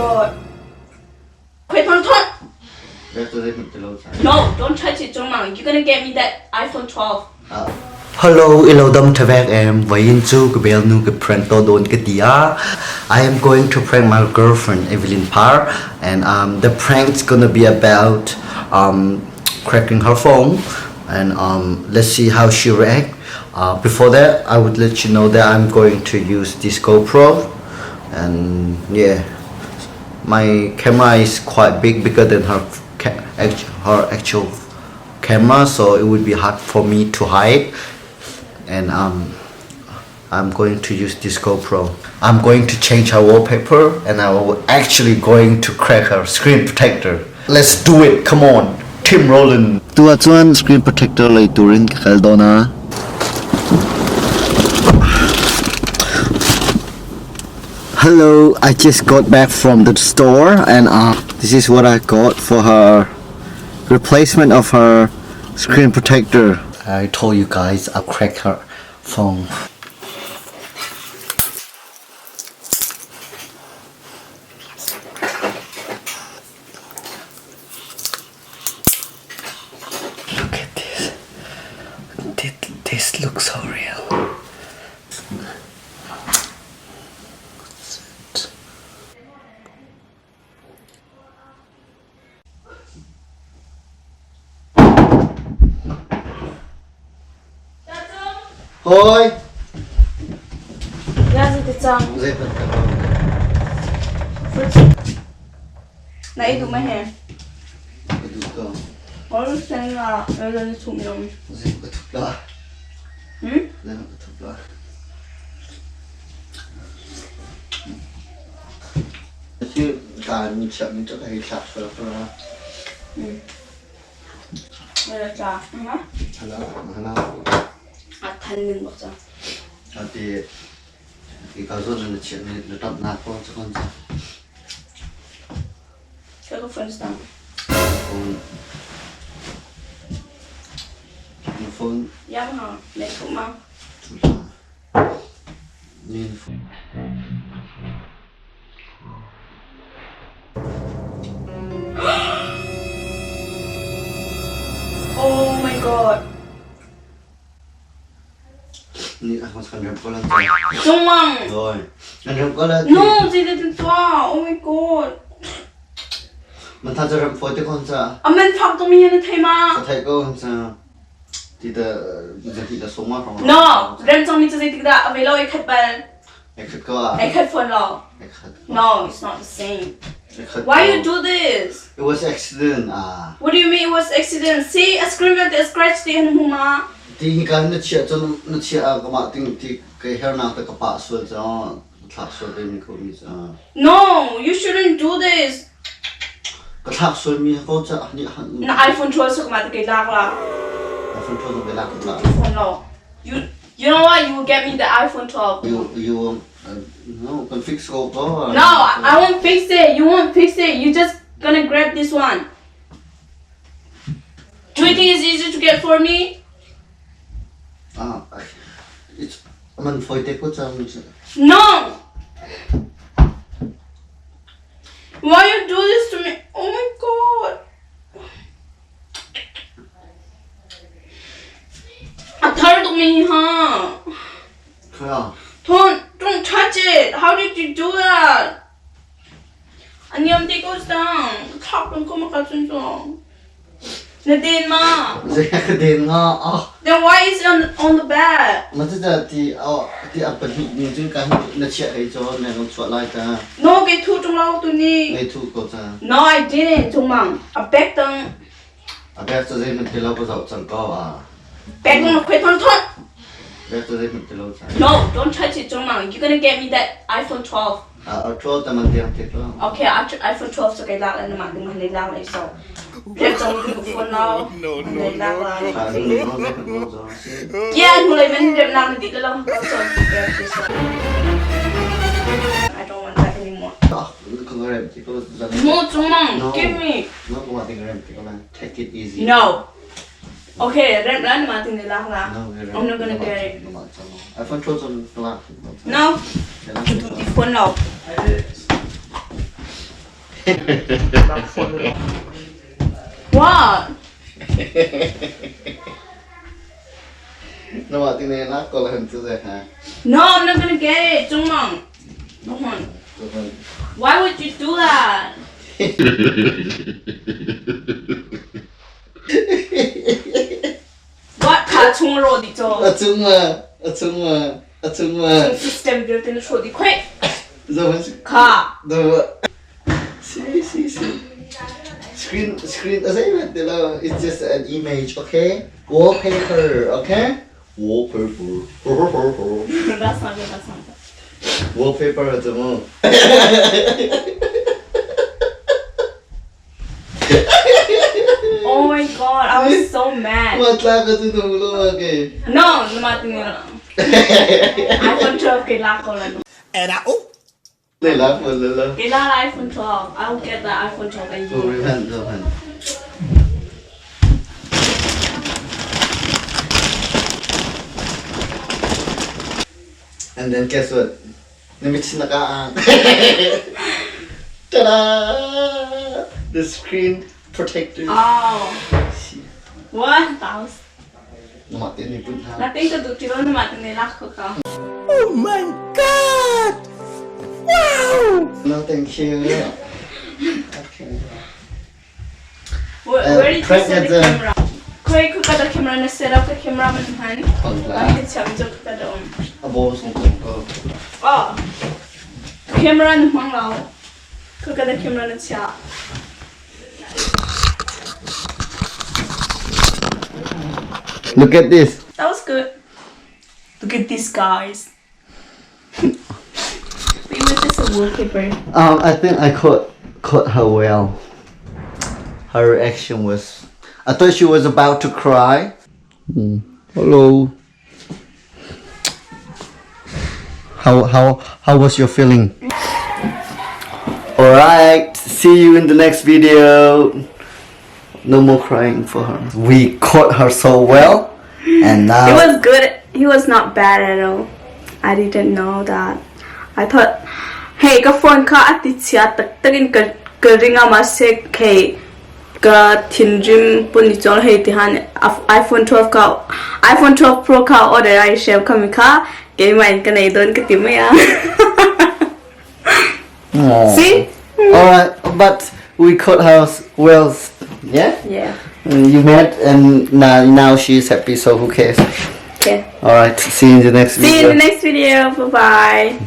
god. Quit, don't touch. No, don't touch it, Jongmang. You're gonna get me that iPhone 12. Hello, ilodam tavek em vayin chu gbel nu ke prank to don ke tia. I am going to prank my girlfriend Evelyn Thar, and the prank's gonna be about cracking her phone, and let's see how she react. Before that, I would let you know that I'm going to use this GoPro, and yeah, my camera is quite big, bigger than her actual camera, so it would be hard for me to hide. And I'm going to use this GoPro. I'm going to change her wallpaper, and I'm actually going to crack her screen protector. Let's do it, come on, Team Roland. Tua chuan screen protector lei turin khaldona. Hello, I just got back from the store, and this is what I got for her replacement of her screen protector. I told you guys I'll crack her phone. Look at this. This looks so real. Oi. Ja, zit het zo. Zitten. Nee, doe maar her. Ik doe het wel. Waarom zijn we niet zo jong? Zitten het klaar. Zitten het klaar. Chứ cả mình chậm cho cái sạc rồi đó. Đây là trà, hả? 하나. 닿는 거죠. thì 가서는 nó chuyện nó tập nạt con cho con sao? Cái có phone sao? Phone. Dạ hả? Lấy cũng mau. Nhìn phone. Oh my god. Ni aku sekarang ko lang. Jongmang. Rồi. Anh có là. No, gì đây to. Oh my god. Mình thay cho phone cho con sao? Mình phát tụi mình như thế mà. Sao thấy cô không sao? Thì đã số mà không? No, rem trong mình chỉ là về lối khách bạn. Khách có à? Khách phone lo. No, it's not the same. Why you do this? It was accident. What do you mean it was accident? See, a screen with a scratch the huma. Thì cái nó chia cái mà thì cái hair nào cái bả xuôi cho thắt xuôi bên mình cũng biết. No, you shouldn't do this. Cái thắt xuôi mình có cho ni hẳn. Na iPhone 12 so mà cái lag la. iPhone 12 cái lag la. Phone lo. You know what? You will get me the iPhone 12. You no, can fix GoPro. No, I won't fix it. You won't fix it. You just gonna grab this one. Do you think it's easy to get for me? It's mình phơi tết có cho mình. No. Why you do this to me? Oh my god. Thar to me, huh? Kaya. Don't touch it. How did you do that? 아니, 엄지 goes down. Top don't come up 좀. Nadine ma. Cái đèn nga. Then why is it on the back? Mà thế giờ thì apple mình chứ cái nó chia hay cho này nó chuột lại ta. No, cái thu trong lâu tụi ni. Ngày thu có ta. No, I didn't. Trong mang. A back tầng. Bé cho dây mình thì lâu có dậu chẳng có Back tầng quay thon thon. Bé cho dây mình thì lâu chẳng. No, don't touch it, trong mang. You're gonna get me that iPhone 12. Ở chỗ ta mình tiền đó. Okay, iPhone 12 so cái lạc lại nó mà đừng hành lạc lại sau. Rep trong cái phone nào. Hành lạc lại. Yeah, anh mulai main rep lạc đi lang. I don't want that anymore. Không có rem thì có ra. No, trong mang. Give me. Nó có mà tiền rem thì có là take it easy. No. Okay, rep lại nó mà đừng lạc lại. I'm not gonna get it. iPhone 12 cho lạc. No. Phone nào. What? Nó bảo tiếng này nó có là hình chữ gì hả? No, I'm not gonna get it. Don't on. Don't on. Why would you do that? What? 가총을 어디죠? 아줌마. 시스템 될 때는 어디 쾌? Rồi 가. rồi. See. Screen. It's just an image, okay? Wallpaper, okay? Wallpaper. That's not good. Wallpaper 아줌마. Oh my god, I was so mad. Matla ka to tulungan No, lumating nila. iPhone 12 kailangan ko lang. Nila mo lala. Kailangan iPhone 12. I'll get the iPhone 12 a year. Ruhan. And then guess what? Namits na ka. Ta-da! The screen protector. Oh. What? Tapos, Namatay ni Punta. nating kadutiro naman nila ko ka. Oh my god! Wow! No, thank you. Okay. Where did you Craig set at the the- camera? Craig, kung kada camera na set up the camera man han. Pagla. Bakit siya medyo kada Abo song ko. Oh. Camera na manglaw. Kung kada camera na siya. Look at this. That was good. Look at these guys. We were just a wallpaper. I think I caught her well. Her reaction was, I thought she was about to cry. Hello. How was your feeling? Alright, see you in the next video. No more crying for her. We caught her so well, and now It was good. He was not bad at all. I didn't know that. I thought, hey, ka phone ka at Chiat tagin ka ringa masek hey ka tinjim pun ichol hey tihan iPhone 12 Pro ka order I share kami ka kay main ka na idon ka timaya. Aw. See? Alright, but we caught her well. Yeah? Yeah. You met, and now she's happy, so who cares? Okay. Alright, see you in the next See you video. in the next video. Bye bye.